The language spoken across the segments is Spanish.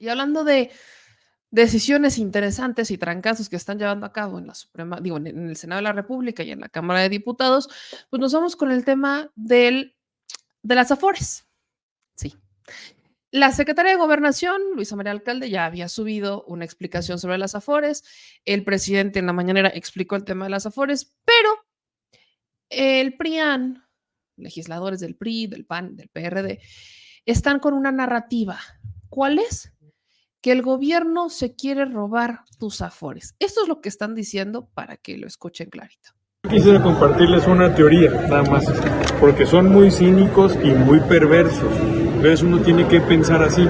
Y hablando de decisiones interesantes y trancazos que están llevando a cabo en la Suprema, digo, en el Senado de la República y en la Cámara de Diputados, pues nos vamos con el tema de las Afores. Sí. La secretaria de Gobernación, Luisa María Alcalde, ya había subido una explicación sobre las Afores. El presidente en la mañanera explicó el tema de las Afores, pero el PRIAN, legisladores del PRI, del PAN, del PRD, están con una narrativa. ¿Cuál es? Que el gobierno se quiere robar tus afores. Esto es lo que están diciendo para que lo escuchen clarito. Quisiera compartirles una teoría, nada más, porque son muy cínicos y muy perversos. Entonces uno tiene que pensar así.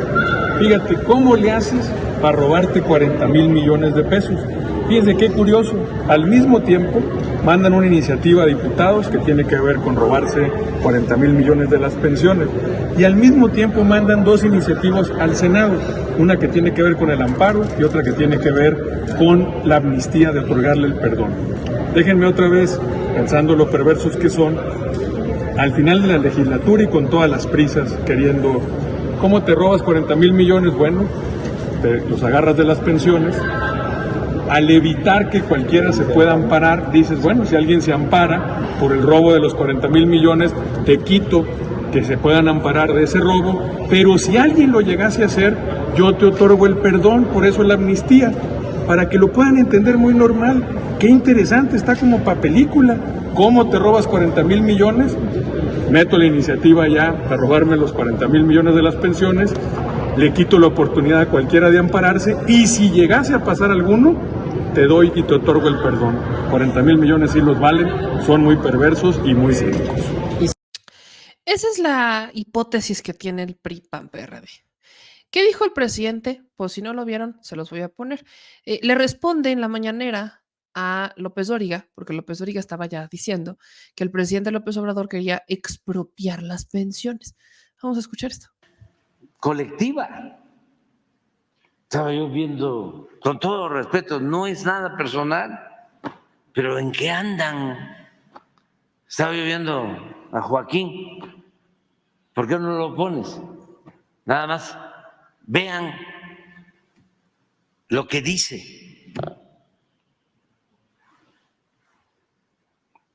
Fíjate, ¿cómo le haces para robarte 40,000 millones de pesos? Fíjense qué curioso. Al mismo tiempo mandan una iniciativa a diputados que tiene que ver con robarse 40,000 millones de las pensiones. Y al mismo tiempo mandan dos iniciativas al Senado. Una que tiene que ver con el amparo y otra que tiene que ver con la amnistía de otorgarle el perdón. Déjenme otra vez, pensando lo perversos que son, al final de la legislatura y con todas las prisas, queriendo, ¿cómo te robas 40,000 millones? Bueno, te los agarras de las pensiones. Al evitar que cualquiera se pueda amparar, dices, bueno, si alguien se ampara por el robo de los 40,000 millones, te quito que se puedan amparar de ese robo, pero si alguien lo llegase a hacer, yo te otorgo el perdón, por eso la amnistía, para que lo puedan entender muy normal. Qué interesante, está como para película. ¿Cómo te robas 40,000 millones? Meto la iniciativa ya para robarme los 40,000 millones de las pensiones, le quito la oportunidad a cualquiera de ampararse y si llegase a pasar alguno, te doy y te otorgo el perdón. 40,000 millones sí los valen, son muy perversos y muy cínicos. Esa es la hipótesis que tiene el PRI, PAN, PRD. ¿Qué dijo el presidente? Pues si no lo vieron, se los voy a poner. Le responde en la mañanera a López Dóriga, porque López Dóriga estaba ya diciendo que el presidente López Obrador quería expropiar las pensiones. Vamos a escuchar esto. Colectiva. Estaba yo viendo, con todo respeto, no es nada personal, pero ¿en qué andan? Estaba yo viendo a Joaquín, ¿por qué no lo pones? Nada más vean lo que dice.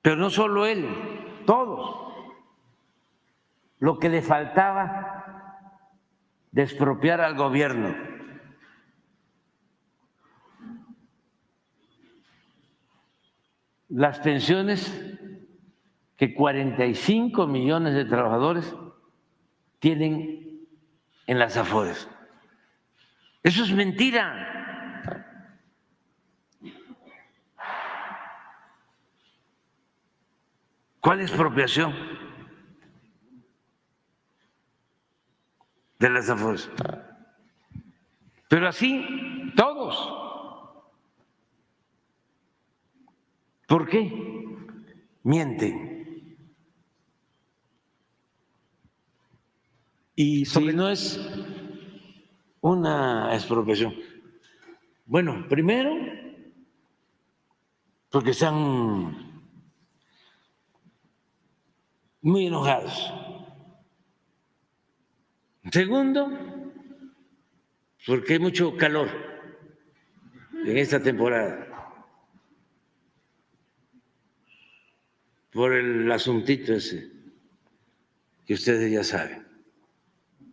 Pero no solo él, todos. Lo que le faltaba de expropiar al gobierno. Las pensiones que 45 millones de trabajadores tienen en las Afores. Eso es mentira. ¿Cuál expropiación de las Afores? Pero así todos. ¿Por qué mienten? Y si no es una expropiación. Bueno, primero, porque están muy enojados. Segundo, porque hay mucho calor en esta temporada por el asuntito ese que ustedes ya saben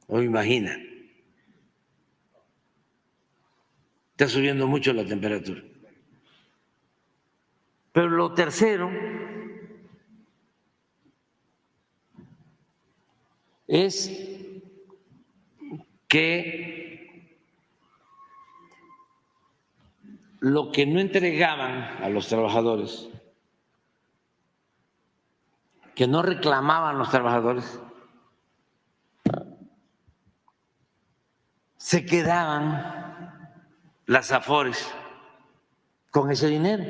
o imaginan. Está subiendo mucho la temperatura. Pero lo tercero es que lo que no entregaban a los trabajadores, que no reclamaban los trabajadores, se quedaban las Afores con ese dinero.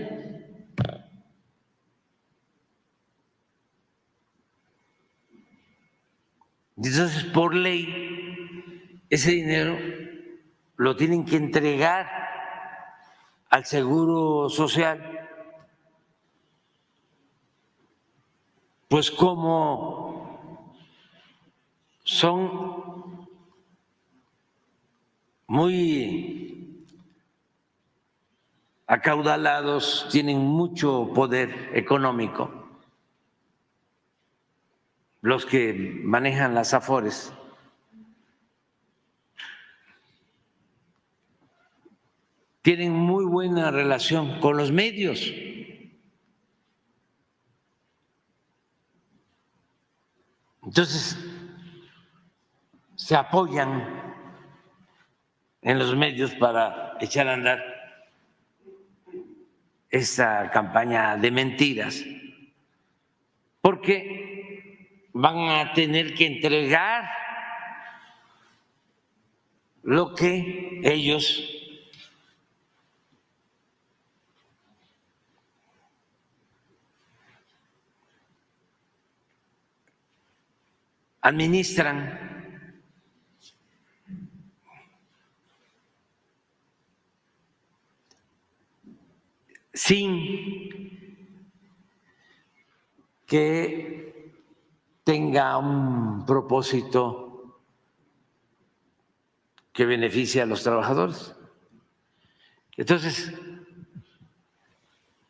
Entonces, por ley, ese dinero lo tienen que entregar al Seguro Social. Pues como son muy acaudalados, tienen mucho poder económico, los que manejan las Afores. Tienen muy buena relación con los medios. Entonces, se apoyan en los medios para echar a andar esta campaña de mentiras, porque van a tener que entregar lo que ellos administran. Sin que tenga un propósito que beneficie a los trabajadores. Entonces,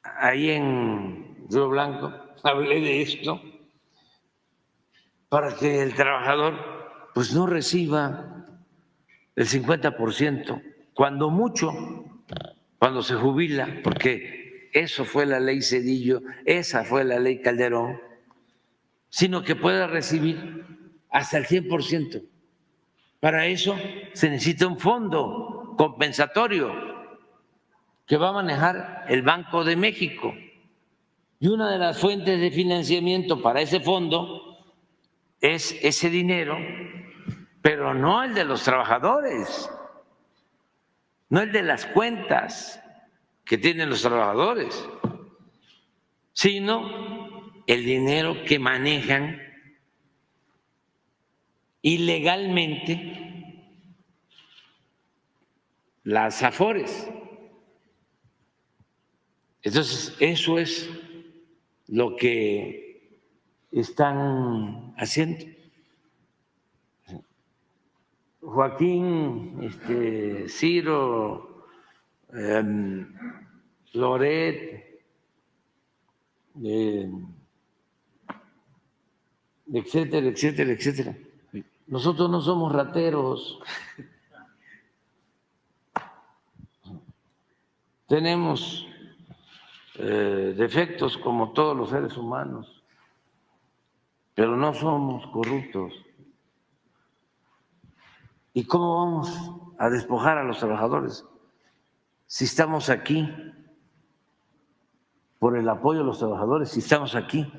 ahí en Río Blanco hablé de esto para que el trabajador pues no reciba el 50%, cuando mucho, cuando se jubila, porque eso fue la ley Zedillo, esa fue la ley Calderón, sino que pueda recibir hasta el 100%. Para eso se necesita un fondo compensatorio que va a manejar el Banco de México. Y una de las fuentes de financiamiento para ese fondo es ese dinero, pero no el de los trabajadores, no el de las cuentas que tienen los trabajadores, sino el dinero que manejan ilegalmente las Afores. Entonces, eso es lo que están haciendo. Joaquín, Ciro, Loret, etcétera, etcétera, etcétera. Nosotros no somos rateros. Tenemos defectos como todos los seres humanos, pero no somos corruptos. ¿Y cómo vamos a despojar a los trabajadores si estamos aquí por el apoyo de los trabajadores, si estamos aquí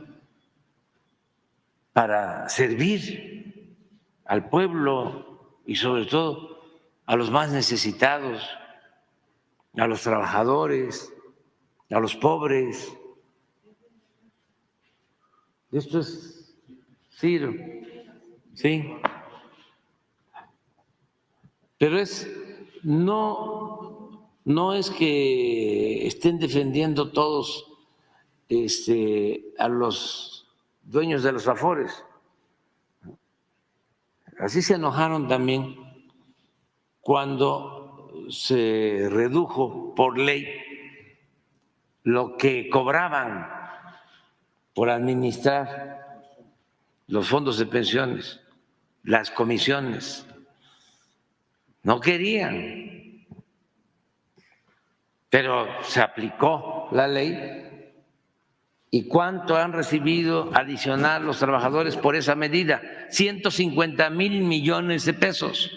para servir al pueblo y sobre todo a los más necesitados, a los trabajadores, a los pobres? Esto es Ciro, sí. Pero no es que estén defendiendo todos a los dueños de los Afores. Así se enojaron también cuando se redujo por ley lo que cobraban por administrar los fondos de pensiones, las comisiones. No querían, pero se aplicó la ley. ¿Y cuánto han recibido adicional los trabajadores por esa medida? 150,000 millones de pesos.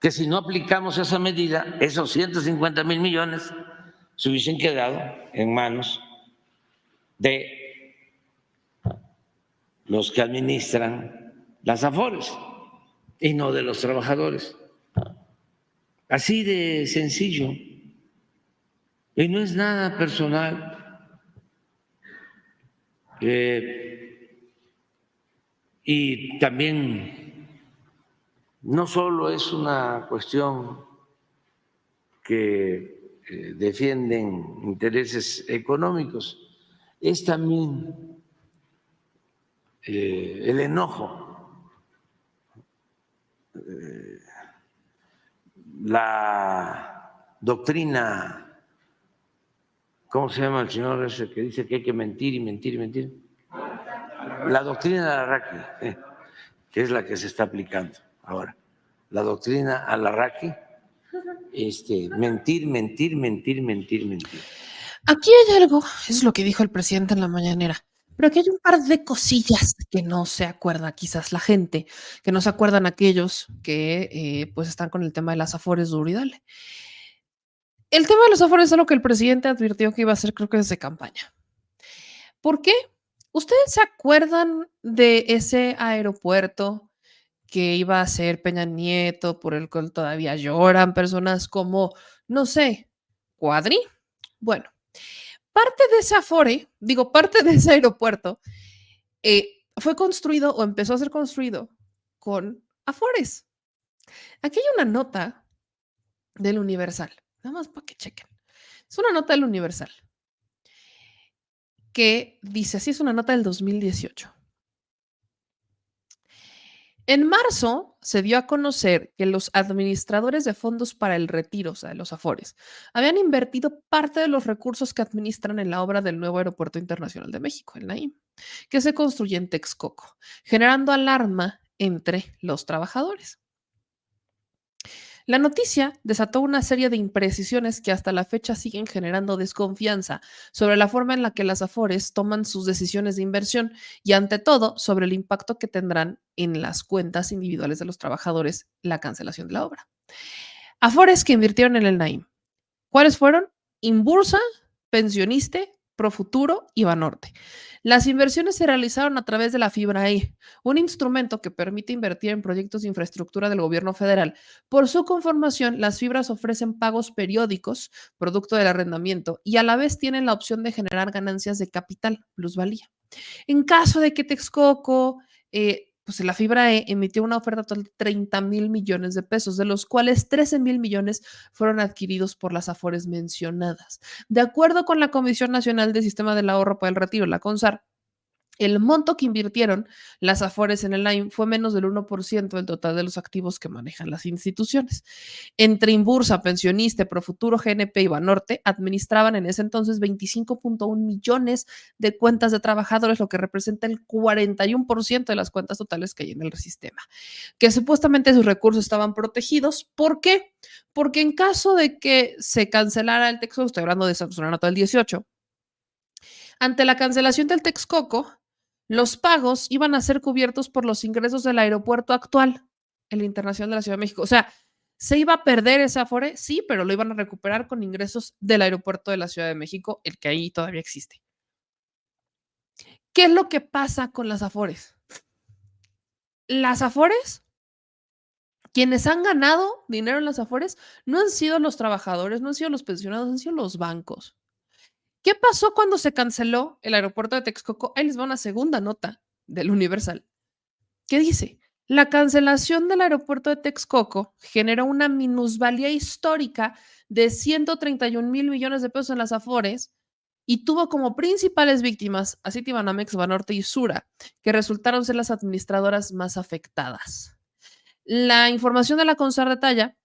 Que si no aplicamos esa medida, esos 150,000 millones se hubiesen quedado en manos de los que administran las Afores y no de los trabajadores. Así de sencillo. Y no es nada personal. Y también no solo es una cuestión que defienden intereses económicos, es también el enojo la doctrina, ¿cómo se llama el señor ese que dice que hay que mentir y mentir y mentir? La doctrina de Alarraqui, que es la que se está aplicando ahora. La doctrina Alarraqui, mentir, mentir, mentir, mentir, mentir. Aquí hay algo, es lo que dijo el presidente en la mañanera, pero aquí hay un par de cosillas que no se acuerda quizás la gente, que no se acuerdan aquellos que pues están con el tema de las afores duro y dale. El tema de los afores es algo que el presidente advirtió que iba a hacer, creo que desde campaña. ¿Por qué? ¿Ustedes se acuerdan de ese aeropuerto que iba a ser Peña Nieto, por el cual todavía lloran personas como, no sé, Cuadri? Bueno, parte de ese afore, digo, parte de ese aeropuerto, fue construido o empezó a ser construido con afores. Aquí hay una nota del Universal, nada más para que chequen. Es una nota del Universal que dice, así es una nota del 2018. En marzo se dio a conocer que los administradores de fondos para el retiro, o sea, de los afores, habían invertido parte de los recursos que administran en la obra del nuevo Aeropuerto Internacional de México, el NAIM, que se construye en Texcoco, generando alarma entre los trabajadores. La noticia desató una serie de imprecisiones que hasta la fecha siguen generando desconfianza sobre la forma en la que las afores toman sus decisiones de inversión y ante todo sobre el impacto que tendrán en las cuentas individuales de los trabajadores la cancelación de la obra. Afores que invirtieron en el Naim. ¿Cuáles fueron? Inbursa, Pensioniste, Profuturo y Banorte. Las inversiones se realizaron a través de la Fibra E, un instrumento que permite invertir en proyectos de infraestructura del gobierno federal. Por su conformación, las fibras ofrecen pagos periódicos, producto del arrendamiento, y a la vez tienen la opción de generar ganancias de capital, plusvalía. En caso de que Texcoco, pues la Fibra E emitió una oferta total de 30,000 millones de pesos, de los cuales 13,000 millones fueron adquiridos por las afores mencionadas. De acuerdo con la Comisión Nacional del Sistema del Ahorro para el Retiro, la CONSAR, el monto que invirtieron las afores en el AIM fue menos del 1% del total de los activos que manejan las instituciones. Entre Inbursa, Pensioniste, Profuturo, GNP y Banorte administraban en ese entonces 25,1 millones de cuentas de trabajadores, lo que representa el 41% de las cuentas totales que hay en el sistema. Que supuestamente sus recursos estaban protegidos. ¿Por qué? Porque en caso de que se cancelara el Texcoco, estoy hablando de una nota del 18, ante la cancelación del Texcoco, los pagos iban a ser cubiertos por los ingresos del aeropuerto actual, el Internacional de la Ciudad de México. O sea, ¿se iba a perder ese afore? Sí, pero lo iban a recuperar con ingresos del aeropuerto de la Ciudad de México, el que ahí todavía existe. ¿Qué es lo que pasa con las afores? Las afores, quienes han ganado dinero en las afores, no han sido los trabajadores, no han sido los pensionados, han sido los bancos. ¿Qué pasó cuando se canceló el aeropuerto de Texcoco? Ahí les va una segunda nota del Universal. ¿Qué dice? La cancelación del aeropuerto de Texcoco generó una minusvalía histórica de 131,000 millones de pesos en las afores y tuvo como principales víctimas a Citibanamex, Banorte y Sura, que resultaron ser las administradoras más afectadas. La información de la CONSAR detalla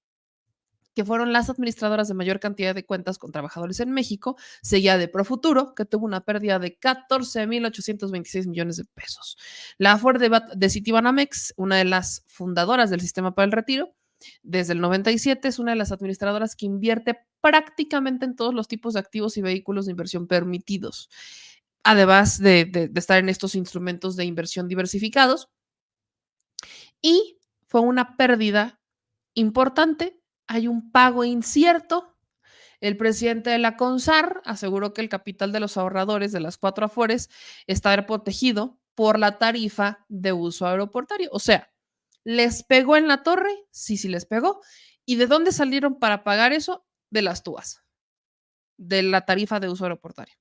que fueron las administradoras de mayor cantidad de cuentas con trabajadores en México, seguida de Profuturo, que tuvo una pérdida de 14,826 millones de pesos. La Afore de Citibanamex, una de las fundadoras del sistema para el retiro, desde el 97 es una de las administradoras que invierte prácticamente en todos los tipos de activos y vehículos de inversión permitidos, además de estar en estos instrumentos de inversión diversificados. Y fue una pérdida importante. Hay un pago incierto. El presidente de la CONSAR aseguró que el capital de los ahorradores de las 4 afores está protegido por la tarifa de uso aeroportuario. O sea, ¿les pegó en la torre? Sí, sí les pegó. ¿Y de dónde salieron para pagar eso? De las TUAS, de la tarifa de uso aeroportuario.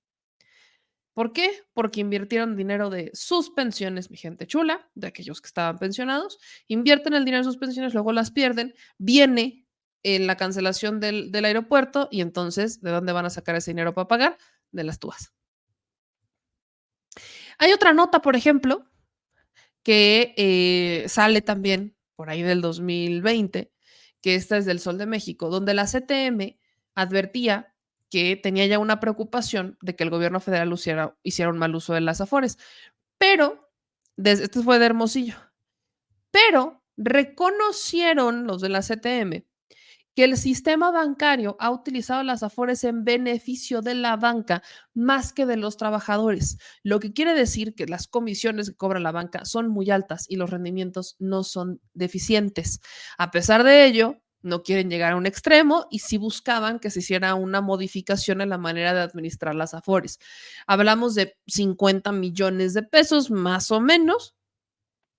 ¿Por qué? Porque invirtieron dinero de sus pensiones, mi gente chula, de aquellos que estaban pensionados, invierten el dinero de sus pensiones, luego las pierden, viene en la cancelación del aeropuerto y entonces, ¿de dónde van a sacar ese dinero para pagar? De las TUAS. Hay otra nota, por ejemplo, que sale también por ahí del 2020, que esta es del Sol de México, donde la CTM advertía que tenía ya una preocupación de que el gobierno federal hiciera un mal uso de las Afores. Pero, esto fue de Hermosillo, pero reconocieron los de la CTM que el sistema bancario ha utilizado las Afores en beneficio de la banca más que de los trabajadores, lo que quiere decir que las comisiones que cobra la banca son muy altas y los rendimientos no son deficientes. A pesar de ello, no quieren llegar a un extremo y sí buscaban que se hiciera una modificación en la manera de administrar las Afores. Hablamos de 50 millones de pesos más o menos,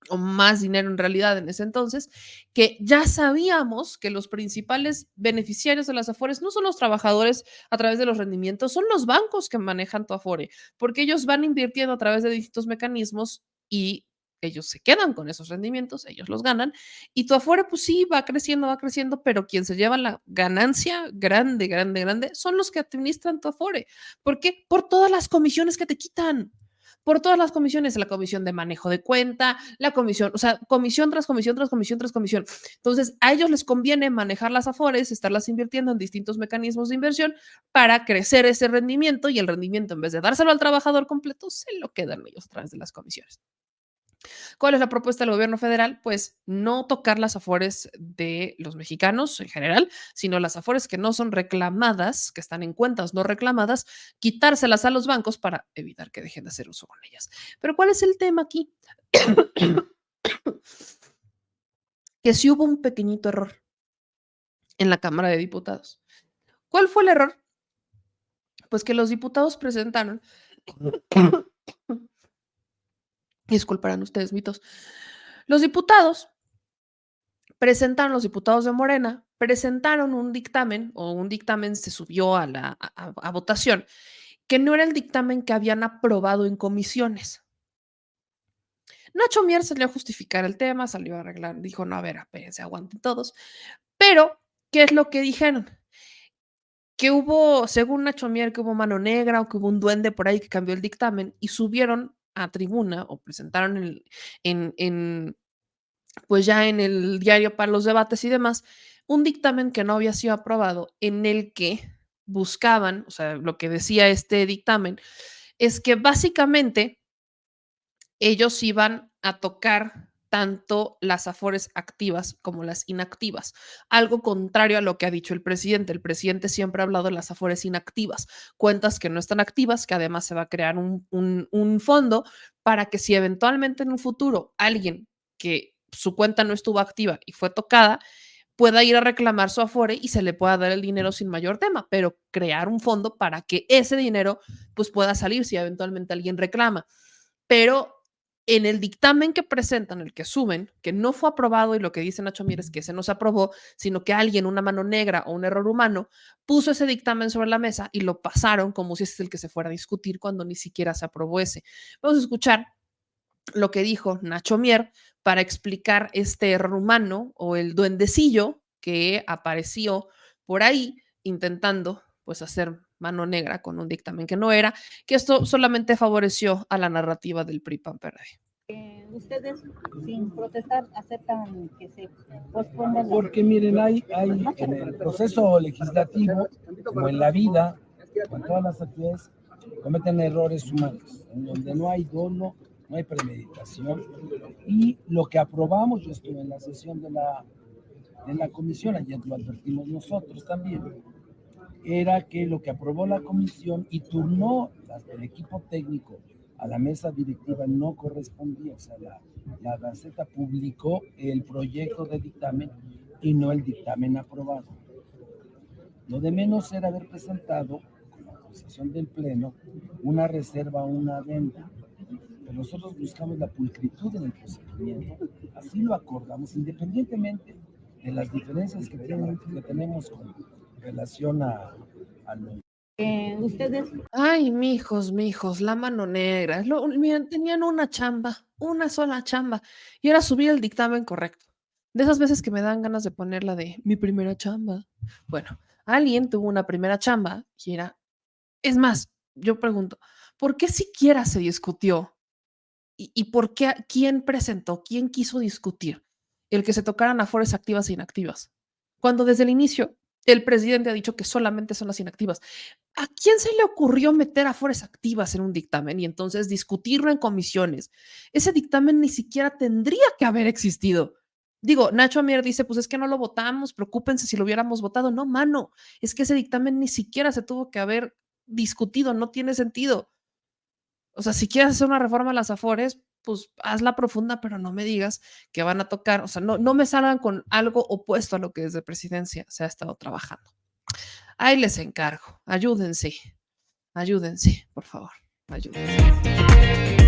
o más dinero en realidad en ese entonces, que ya sabíamos que los principales beneficiarios de las Afores no son los trabajadores a través de los rendimientos, son los bancos que manejan tu Afore, porque ellos van invirtiendo a través de distintos mecanismos y ellos se quedan con esos rendimientos, ellos los ganan, y tu Afore pues sí va creciendo, pero quien se lleva la ganancia grande, grande, grande, son los que administran tu Afore. ¿Por qué? Por todas las comisiones que te quitan, por todas las comisiones, la comisión de manejo de cuenta, la comisión, o sea, comisión tras comisión, tras comisión, tras comisión. Entonces, a ellos les conviene manejar las Afores, estarlas invirtiendo en distintos mecanismos de inversión para crecer ese rendimiento y el rendimiento, en vez de dárselo al trabajador completo, se lo quedan ellos a través de las comisiones. ¿Cuál es la propuesta del gobierno federal? Pues no tocar las Afores de los mexicanos en general, sino las Afores que no son reclamadas, que están en cuentas no reclamadas, quitárselas a los bancos para evitar que dejen de hacer uso con ellas. Pero ¿cuál es el tema aquí? Que sí hubo un pequeñito error en la Cámara de Diputados. ¿Cuál fue el error? Pues que los diputados presentaron, disculparán ustedes, mitos, los diputados los diputados de Morena, presentaron un dictamen, o un dictamen se subió a votación, que no era el dictamen que habían aprobado en comisiones. Nacho Mier salió a justificar el tema, salió a arreglar, dijo, no, a ver, espérense, aguanten todos. Pero, ¿qué es lo que dijeron? Que hubo, según Nacho Mier, que hubo mano negra o que hubo un duende por ahí que cambió el dictamen y subieron a tribuna o presentaron en pues ya en el diario para los debates y demás, un dictamen que no había sido aprobado en el que buscaban, o sea, lo que decía este dictamen, es que básicamente ellos iban a tocar tanto las Afores activas como las inactivas, algo contrario a lo que ha dicho el presidente. El presidente siempre ha hablado de las Afores inactivas, cuentas que no están activas, que además se va a crear un fondo para que si eventualmente en un futuro alguien que su cuenta no estuvo activa y fue tocada, pueda ir a reclamar su Afore y se le pueda dar el dinero sin mayor tema, pero crear un fondo para que ese dinero pues pueda salir si eventualmente alguien reclama. Pero en el dictamen que presentan, el que suben, que no fue aprobado y lo que dice Nacho Mier es que ese no se aprobó, sino que alguien, una mano negra o un error humano, puso ese dictamen sobre la mesa y lo pasaron como si ese es el que se fuera a discutir cuando ni siquiera se aprobó ese. Vamos a escuchar lo que dijo Nacho Mier para explicar este error humano o el duendecillo que apareció por ahí intentando pues hacer mano negra con un dictamen que no era, que esto solamente favoreció a la narrativa del PRI-PAN-PRD. Ustedes, sin protestar, aceptan que se posponga. Porque miren, hay en el proceso legislativo, como en la vida, con todas las actividades, cometen errores humanos, en donde no hay dolo, no hay premeditación. Y lo que aprobamos, yo estuve en la sesión de la comisión, ayer lo advertimos nosotros también, era que lo que aprobó la comisión y turnó el equipo técnico a la mesa directiva no correspondía. O sea, la Gaceta publicó el proyecto de dictamen y no el dictamen aprobado. Lo de menos era haber presentado, con la autorización del Pleno, una reserva o una adenda. Pero nosotros buscamos la pulcritud en el procedimiento, así lo acordamos, independientemente de las diferencias que tenemos con relación a lo... Ustedes. Ay, mijos, la mano negra. Miren, tenían una chamba, una sola chamba, y era subir el dictamen correcto. De esas veces que me dan ganas de ponerla de mi primera chamba. Bueno, alguien tuvo una primera chamba y era, es más, yo pregunto, ¿por qué siquiera se discutió? ¿Y por qué? ¿Quién presentó? ¿Quién quiso discutir? El que se tocaran afores activas e inactivas. cuando desde el inicio el presidente ha dicho que solamente son las inactivas. ¿A quién se le ocurrió meter a Afores activas en un dictamen y entonces discutirlo en comisiones? Ese dictamen ni siquiera tendría que haber existido. Digo, Nacho Mier dice, pues es que no lo votamos, preocúpense si lo hubiéramos votado. No, mano, es que ese dictamen ni siquiera se tuvo que haber discutido, no tiene sentido. O sea, si quieres hacer una reforma a las Afores, pues hazla profunda, pero no me digas que van a tocar, o sea, no me salgan con algo opuesto a lo que desde presidencia se ha estado trabajando. Ahí les encargo, ayúdense, por favor, ayúdense.